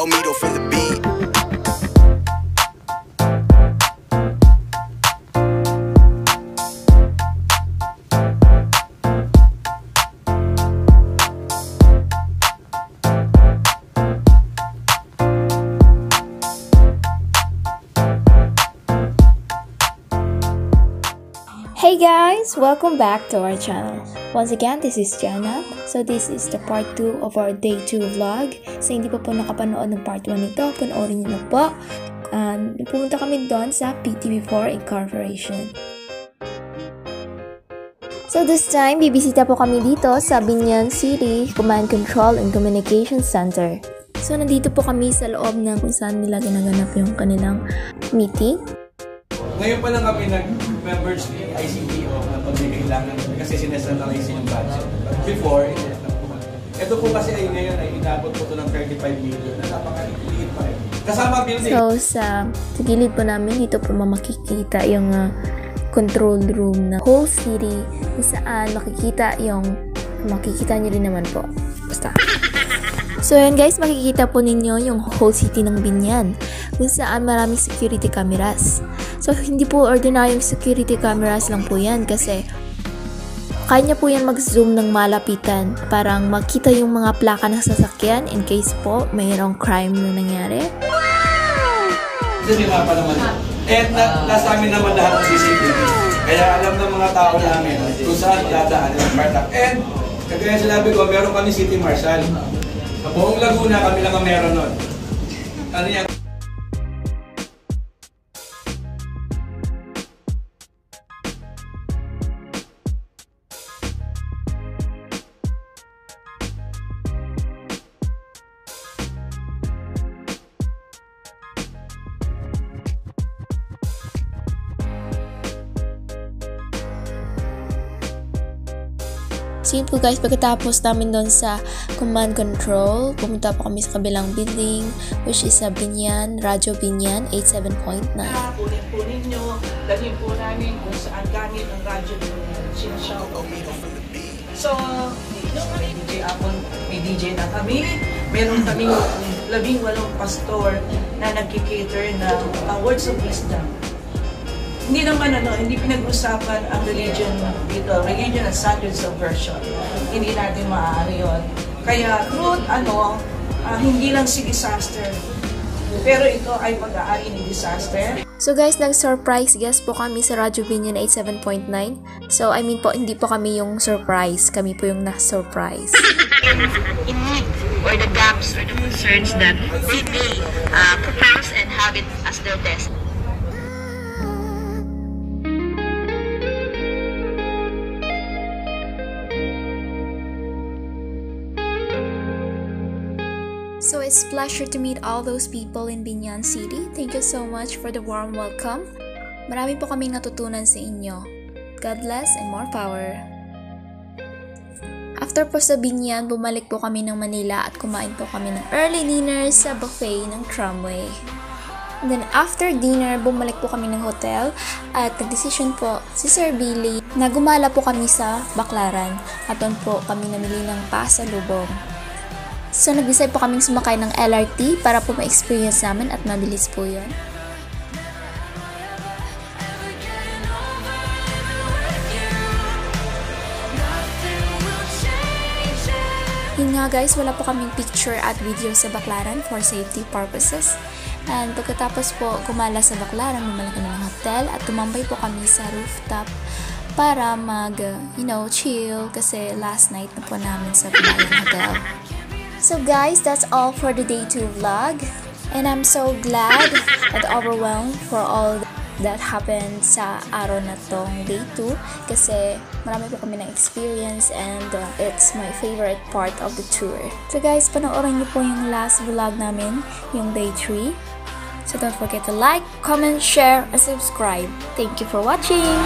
Mito from the beat. Hey guys! Welcome back to our channel. Once again, this is Jana. So this is the part 2 of our day 2 vlog. So hindi pa po nakapanood ng part 1 nito, panoorin nyo na po. Pumunta kami doon sa PTV4 Incorporation. So this time, bibisita po kami dito sa Biñan City Command Control and Communication Center. So nandito po kami sa loob na kung saan nila ginaganap yung kanilang meeting. Ngayon pa lang kami nag-members ni ICTO na pag may kailangan kasi sinesanalize yung budget. But before, ito po kasi ay ngayon ay inabot po ito ng 35 million na napakaliit pa rin. Kasama building. So sa gilid po namin, dito po makikita yung control room na whole city kung saan makikita nyo rin naman po. Basta. So yan guys, makikita po ninyo yung whole city ng Biñan kung saan maraming security cameras. So hindi po ordinaryong security cameras lang po yan kasi kaya po yan mag-zoom ng malapitan parang makita yung mga plaka ng sasakyan in case po mayroong crime na nangyari. Wow! Kasi pa naman. And nasa amin naman lahat ng CCTV. Kaya alam ng mga tao namin kung saan dadaan yung partak. And kagaya sinabi ko, meron kami City Marshal. Sa buong Laguna kami lang ang meron nun. Ano yan? So yun po guys, pagkatapos namin doon sa command control, pumunta po kami sa kabilang building which is sa Biñan, Radyo Biñan 87.9. Kunin nyo, dalhin po namin kung saan gamit ang Radyo Biñan. So, may DJ na kami. Meron kaming 18 pastor na nagkikater ng words of wisdom. Hindi naman hindi pinag-usapan ang religion dito, religion and standards of worship. Hindi natin maaari yun. Kaya truth, hindi lang si disaster, pero ito ay pag-aari ni disaster. So guys, nag-surprise guest po kami sa Radyo Biñan 87.9. So I mean po, hindi po kami yung surprise, kami po yung na-surprise. In need or the gaps or the concerns that they may propose and have it as their desk. So it's a pleasure to meet all those people in Biñan City. Thank you so much for the warm welcome. Marami po kaming natutunan sa inyo. God bless and more power. After po sa Biñan, bumalik po kami ng Manila at kumain po kami ng early dinner sa buffet ng Tramway. And then after dinner, bumalik po kami ng hotel at nag-decision po si Sir Billy na gumala po kami sa Baclaran at doon po kami namili ng pasalubong. So, nag-decide po kaming sumakay ng LRT para po ma-experience namin at mabilis po yun. Yun nga guys, wala po kaming picture at video sa Baclaran for safety purposes. And pagkatapos po gumala sa Baclaran, bumalik kami ng hotel at tumambay po kami sa rooftop para chill kasi last night na po namin sa Bayan Hotel. So guys, that's all for the day 2 vlog. And I'm so glad and overwhelmed for all that happened sa araw na tong day 2 kasi marami po kami ng experience and it's my favorite part of the tour. So guys, panoorin niyo po yung last vlog namin, yung day 3. So don't forget to like, comment, share, and subscribe. Thank you for watching!